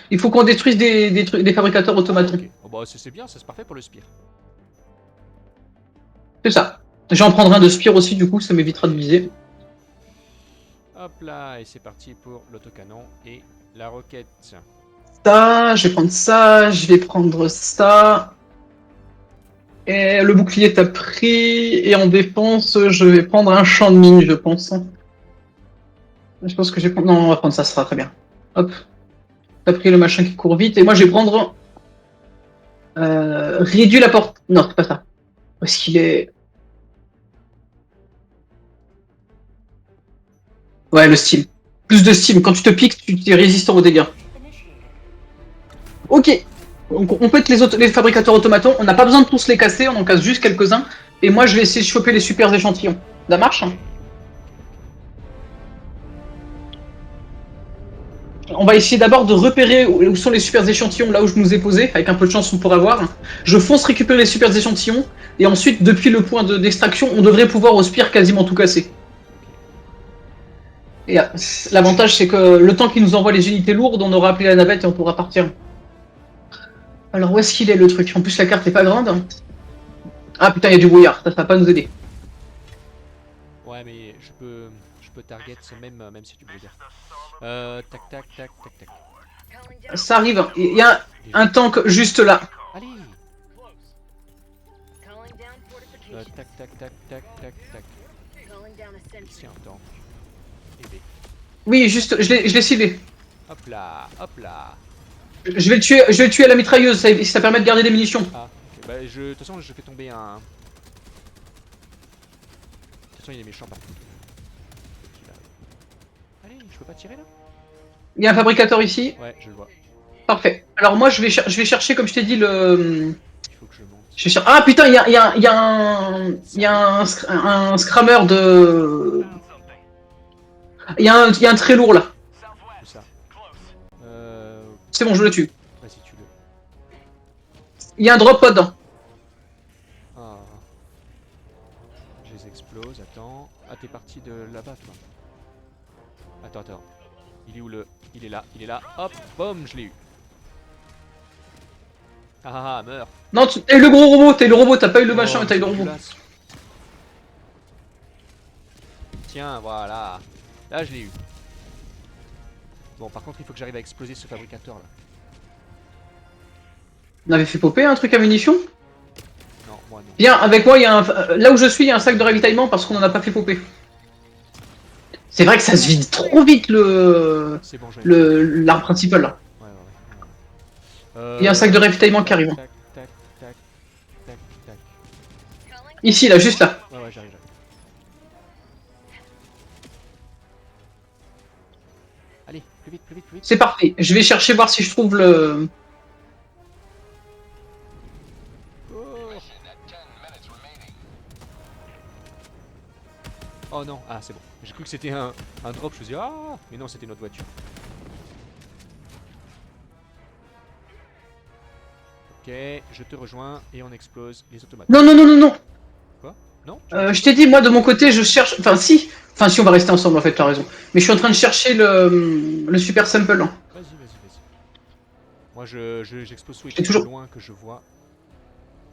Il faut qu'on détruise des fabricateurs automates. Ok, oh, bah, c'est bien, ça c'est parfait pour le spire. C'est ça. Je vais en prendre un de Spire aussi, du coup, ça m'évitera de viser. Hop là, et c'est parti pour l'autocanon et la roquette. Ça, je vais prendre ça, je vais prendre ça. Et le bouclier t'as pris. Et en défense, je vais prendre un champ de mine, je pense. Je pense que je vais prendre. Non, on va prendre ça, ça sera très bien. Hop. T'as pris le machin qui court vite. Et moi, je vais prendre. Réduit la porte. Non, c'est pas ça. Où est-ce qu'il est? Ouais, le steam. Plus de steam. Quand tu te piques, tu es résistant aux dégâts. Ok. Donc, on pète les fabricateurs automatons. On n'a pas besoin de tous les casser. On en casse juste quelques-uns. Et moi, je vais essayer de choper les super échantillons. Ça marche? On va essayer d'abord de repérer où sont les super échantillons, là où je nous ai posé. Avec un peu de chance, on pourra voir. Je fonce récupérer les super échantillons. Et ensuite, depuis le point d'extraction, on devrait pouvoir au spire quasiment tout casser. Et l'avantage, c'est que le temps qu'il nous envoie les unités lourdes, on aura appelé la navette et on pourra partir. Alors, où est-ce qu'il est le truc? En plus, la carte est pas grande. Ah putain, il y a du brouillard. Ça va pas nous aider. Ouais, mais je peux target même si tu veux dire. Tac, tac, tac, tac, tac. Ça arrive. Il y a un tank juste là. Allez. Tac, tac, tac, tac, tac, tac. Ici un tank. Et B. Oui, juste, je l'ai ciblé. Hop là, hop là. Je vais le tuer à la mitrailleuse. Ça permet de garder des munitions. Ah, ok. Bah, de toute façon, je fais tomber un. De toute façon, il est méchant par contre. Allez, je peux pas tirer là? Il y a un fabricateur ici. Ouais, je le vois. Parfait. Alors moi, je vais chercher, comme je t'ai dit, le. Il faut que je monte. Ah putain, il y a un scrammer de. Il y a un très lourd là. Où ça? C'est bon, je le tue. Vas-y, tu le. Il y a un drop pod. Ah. Je les explose, attends. Ah, t'es parti de là-bas, toi. Attends, attends. Il est où le. Il est là, il est là. Hop, boum, je l'ai eu. Ah ah ah, meurs. Non, t'as eu le gros robot, t'as eu le robot, t'as pas eu le machin, Oh, mais mais t'as eu c'est le robot. dégueulasse. Tiens, voilà. Là, je l'ai eu. Bon, par contre, il faut que j'arrive à exploser ce fabricateur là. On avait fait popper un truc à munitions. Non, moi non. Viens, avec moi, il y a là où je suis, il y a un sac de ravitaillement parce qu'on en a pas fait popper. C'est vrai que ça se vide trop vite C'est bon, j'en ai trouvé. l'arme principale là. Ouais, ouais, ouais. Il y a un sac de ravitaillement qui Tac, arrive. tac, tac, tac, tac, tac. Ici, là, juste là. Ouais, ouais, j'arrive, j'arrive. Allez, plus vite, plus vite, plus vite. C'est parfait. Je vais chercher voir si je trouve le. Oh, oh non, ah c'est bon. J'ai cru que c'était un drop, je me suis dit, ah, mais non, c'était notre voiture. Ok, je te rejoins et on explose les automates. Non, non, non, non, non. Quoi? Non? Tu m'as Je dit? t'ai dit, moi, de mon côté, je cherche. Enfin, si. Enfin, si, on va rester ensemble, en fait, t'as raison. Mais je suis en train de chercher le super sample. Hein. Vas-y, vas-y, vas-y. Moi, j'explose tous les J'ai trucs de toujours. loin que je vois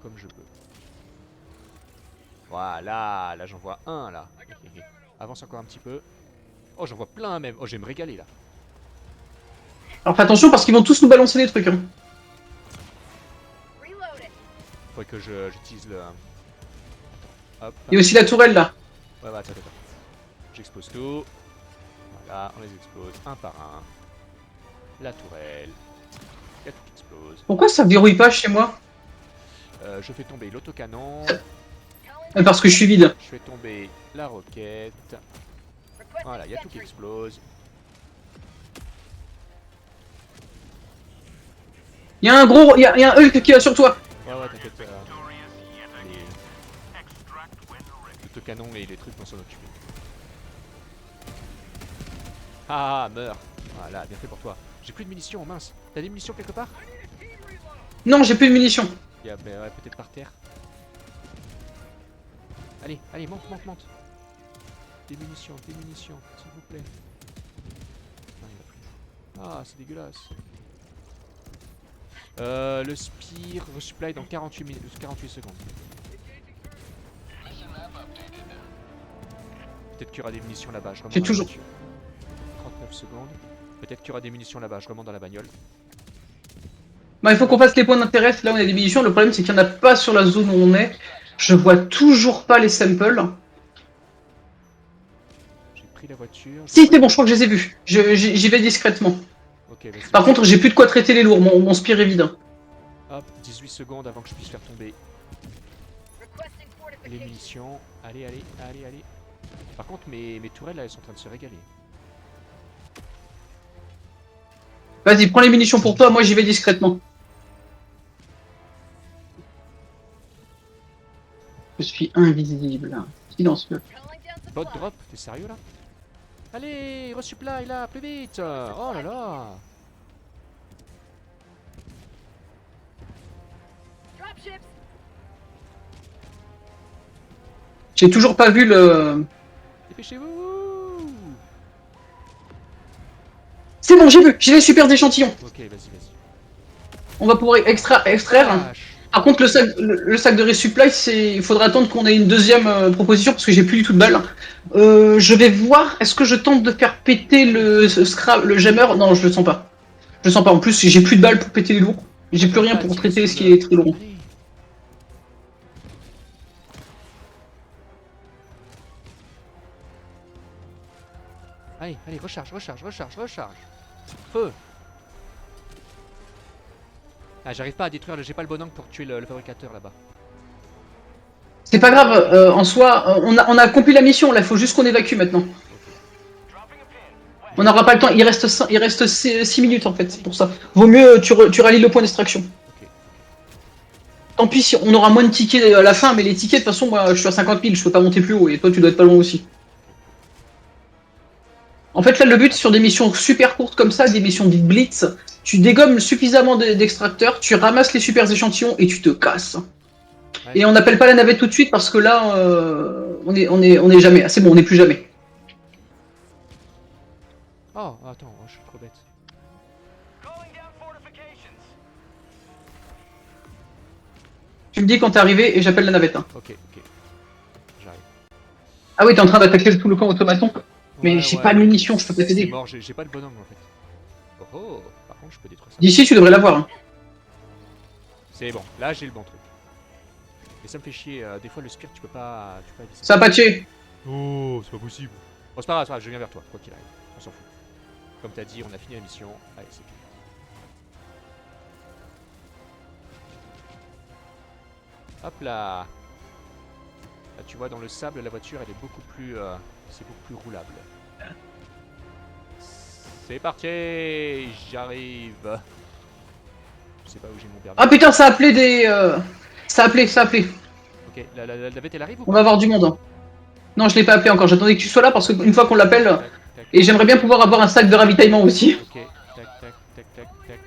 comme je peux. Voilà, là j'en vois un là. Avance encore un petit peu. Oh, j'en vois plein même. Oh, je vais me régaler là. Alors, fais attention parce qu'ils vont tous nous balancer des trucs. Hein. Faudrait que j'utilise le. Attends, hop. Il y a aussi la tourelle là. Ouais, ouais, attends, attends. J'explose tout. Voilà, on les explose un par un. La tourelle. Il y a tout qui explose. Pourquoi ça verrouille pas chez moi? Je fais tomber l'autocanon. Parce que je suis vide. Je fais tomber la roquette. Voilà, il y a tout qui explose. Il y a un gros. Il y a un Hulk qui est sur toi. Ouais, ouais, t'inquiète. L'autocanon et les trucs vont s'en occuper. Ah, meurs. Voilà, bien fait pour toi. J'ai plus de munitions, mince. T'as des munitions quelque part? Non, j'ai plus de munitions. Il y a ouais, peut-être par terre. Allez, allez, monte, monte, monte. Des munitions, s'il vous plaît. Non, il a plus. Ah, c'est dégueulasse. Le Spire resupply dans 48 secondes. Peut-être qu'il y aura des munitions là-bas, je remonte J'ai dans la toujours... voiture. 39 secondes. Peut-être qu'il y aura des munitions là-bas, je remonte dans la bagnole. Bah, il faut qu'on fasse les points d'intérêt, là où on a des munitions. Le problème, c'est qu'il n'y en a pas sur la zone où on est. Je vois toujours pas les samples. J'ai pris la voiture. Si, c'est bon, je crois que je les ai vus. J'y vais discrètement. Ok, vas-y. Par contre, j'ai plus de quoi traiter les lourds. Mon spire est vide. Hop, 18 secondes avant que je puisse faire tomber les munitions. Allez, allez, allez, allez. Par contre, mes tourelles, là, elles sont en train de se régaler. Vas-y, prends les munitions pour toi. Moi, j'y vais discrètement. Je suis invisible. Silencieux. Bot drop, t'es sérieux là? Allez, resupply là, plus vite! Oh là là! J'ai toujours pas vu le... Dépêchez-vous! C'est bon, j'ai vu. J'ai les super échantillons. Ok, vas-y, vas-y. On va pouvoir extraire. Vache. Par contre, le sac de resupply, il faudra attendre qu'on ait une deuxième proposition parce que j'ai plus du tout de balles. Je vais voir. Est-ce que je tente de faire péter le jammer? Non, je le sens pas. Je le sens pas. En plus, j'ai plus de balles pour péter les lourds. J'ai plus rien Pas à pour tirer traiter sous ce qui est très lourd. Allez. Allez, allez, recharge, recharge, recharge, recharge. Feu! Ah, j'arrive pas à détruire j'ai pas le bon angle pour tuer le fabricateur là-bas. C'est pas grave. En soi, on a accompli la mission. Là, il faut juste qu'on évacue maintenant. Ok. On n'aura pas le temps. Il reste 6 minutes en fait. C'est pour ça. Vaut mieux tu rallies le point d'extraction. Ok. Tant pis si on aura moins de tickets à la fin, mais les tickets, de toute façon, moi, je suis à 50 000, je peux pas monter plus haut, et toi, tu dois être pas loin aussi. En fait, là, le but, sur des missions super courtes comme ça, des missions dites blitz, tu dégommes suffisamment d'extracteurs, tu ramasses les super échantillons et tu te casses. Ouais. Et on n'appelle pas la navette tout de suite parce que là, on est jamais. C'est bon, on n'est plus jamais. Oh, attends, oh, je suis trop bête. Tu me dis quand t'es arrivé et j'appelle la navette. Hein. Ok, ok. J'arrive. Ah oui, t'es en train d'attaquer tout le camp automaton. Mais Ouais, j'ai ouais, pas de mais munitions, je peux pas c'est t'aider. mort, j'ai pas le bon angle en fait. Oh oh, par contre, je peux détruire ça. D'ici, tu devrais l'avoir. Hein. C'est bon, là j'ai le bon truc. Mais ça me fait chier, des fois le spire tu peux pas descendre. Ça a patché. Oh, c'est pas possible. Bon, c'est pas grave, je viens vers toi, quoi qu'il arrive. On s'en fout. Comme t'as dit, on a fini la mission. Allez, c'est fini. Hop là. Là, tu vois, dans le sable, la voiture, elle est beaucoup plus... c'est beaucoup plus roulable. C'est parti. J'arrive. Je sais pas où j'ai mon permis. Ah putain, ça a appelé des... Ça a appelé. Ok, la navette, elle arrive ou On va pas? avoir du monde. Hein. Non, je l'ai pas appelé encore. J'attendais que tu sois là parce qu'une fois qu'on l'appelle, Tac, tac, et j'aimerais bien pouvoir avoir un sac de ravitaillement aussi. ok, tac, tac, tac, tac, tac.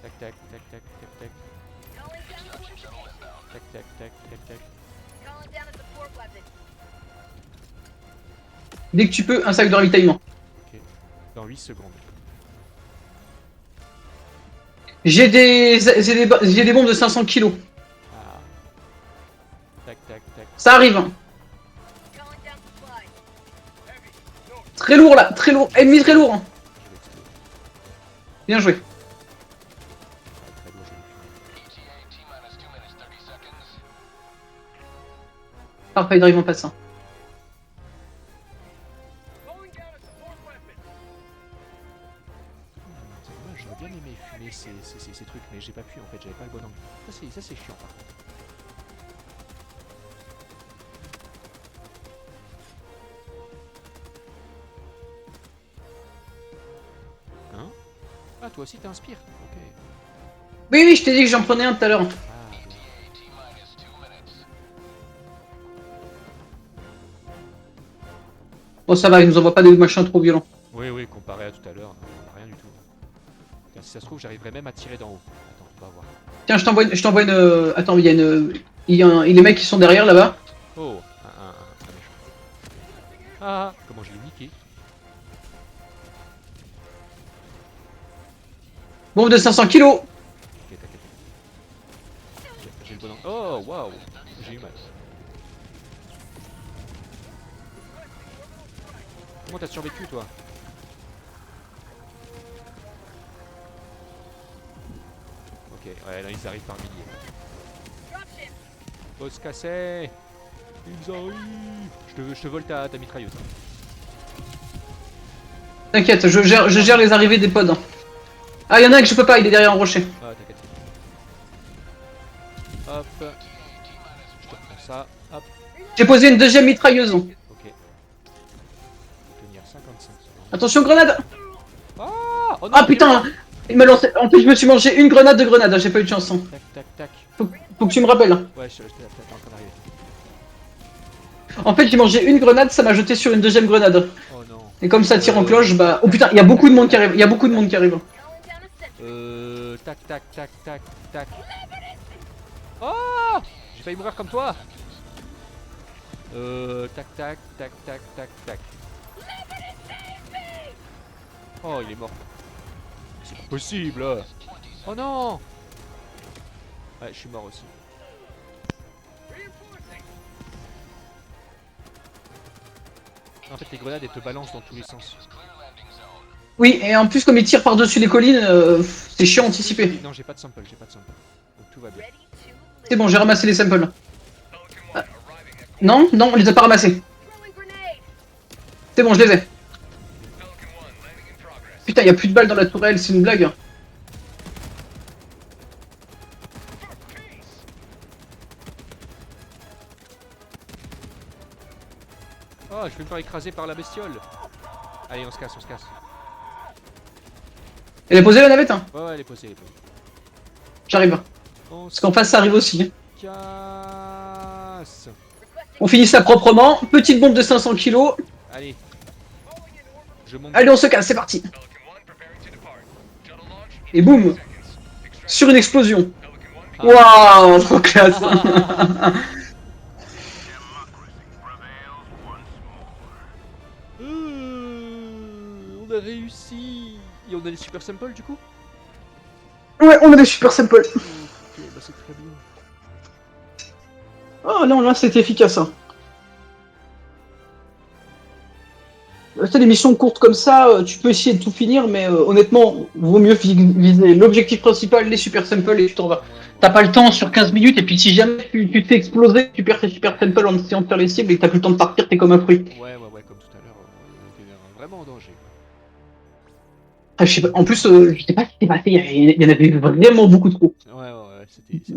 Tac, tac, tac, tac, tac, tac. Tac, tac, tac, tac, tac. Dès que tu peux, un sac de ravitaillement. Ok, dans 8 secondes. J'ai des bombes de 500 kilos. Ah. Tac, tac, tac. Ça arrive. Hein. Très lourd là, très lourd. Ennemi très lourd. Hein. Je vais exploser. Bien joué. Ouais, très lourd, je vais Parfait, il arrive en passant. C'est dommage, j'aurais bien aimé fumer ces trucs, mais j'ai pas pu en fait, j'avais pas le bon angle. Ça c'est chiant par contre. Hein? Ah, toi aussi t'inspires? Ok. Oui, je t'ai dit que j'en prenais un tout à l'heure. Ah, oui. Bon, ça va, il nous envoie pas des machins trop violents. Oui, oui, comparé à tout à l'heure, rien du tout. Putain, si ça se trouve, j'arriverai même à tirer d'en haut. Attends, on va voir. Tiens, je t'envoie une. Attends, il y a une. Il y a les mecs qui sont derrière là-bas. Oh, un méchant. Ah, comment je l'ai niqué. Bombe de 500 kilos. Ok, t'inquiète. J'ai le bon angle. Oh, waouh. J'ai eu mal. Comment t'as survécu, toi? Ok, ouais, là, ils arrivent par milliers. Faut se casser. Ils arrivent. Je te vole ta mitrailleuse. T'inquiète, je gère les arrivées des pods. Ah, il y en a un que je peux pas, il est derrière un rocher. Ah, t'inquiète. Hop. Je te reprends ça. Hop. J'ai posé une deuxième mitrailleuse. Ok. Tenir 55 secondes. Attention, grenade. Ah, oh non, Ah putain, il m'a lancé. En fait, je me suis mangé une grenade de grenade, j'ai pas eu de chance. Tac, tac, tac. Faut que tu me rappelles. Ouais, t'es en train d'arriver. En fait, j'ai mangé une grenade, ça m'a jeté sur une deuxième grenade. Oh non. Et comme ça tire en cloche, bah. Oh putain, il y a beaucoup de monde qui arrive. Il y a beaucoup de monde qui arrive. Tac, tac, tac, tac, tac. Oh, j'ai failli mourir comme toi. Tac, tac, tac, tac, tac, tac. Oh, il est mort. C'est pas possible. Oh non. Ouais, je suis mort aussi. En fait, les grenades, elles te balancent dans tous les sens. Oui, et en plus, comme ils tirent par-dessus les collines, c'est chiant à anticiper. Non, j'ai pas de sample, j'ai pas de sample. Donc tout va bien. C'est bon, j'ai ramassé les samples. Ah. Non, non, on les a pas ramassés. C'est bon, je les ai. Putain, y a plus de balles dans la tourelle, c'est une blague. Oh, je vais me faire écraser par la bestiole. Allez, on se casse, on se casse. Elle est posée la navette, hein. Ouais, ouais, elle est posée, elle est posée. J'arrive. On Parce qu'en face, ça arrive aussi. casse. On finit ça proprement. Petite bombe de 500 kilos. Allez. Je monte. Allez, on se casse, c'est parti. Et boum. Sur une explosion. Waouh, trop classe. On a réussi. Et on a les super samples du coup? Ouais, on a des super samples. Ok, bah c'est très bien. Oh non, là, c'était efficace. Hein. C'est des missions courtes comme ça, tu peux essayer de tout finir, mais honnêtement, vaut mieux viser l'objectif principal, les super samples, et tu t'en vas. T'as pas le temps sur 15 minutes, et puis si jamais tu te fais exploser, tu perds tes super samples en essayant de faire les cibles, et que t'as plus le temps de partir, t'es comme un fruit. Ouais, comme tout à l'heure, on était vraiment en danger. Ah, je sais pas, en plus, je sais pas ce qui s'est passé, il y en avait vraiment beaucoup trop. Ouais, c'était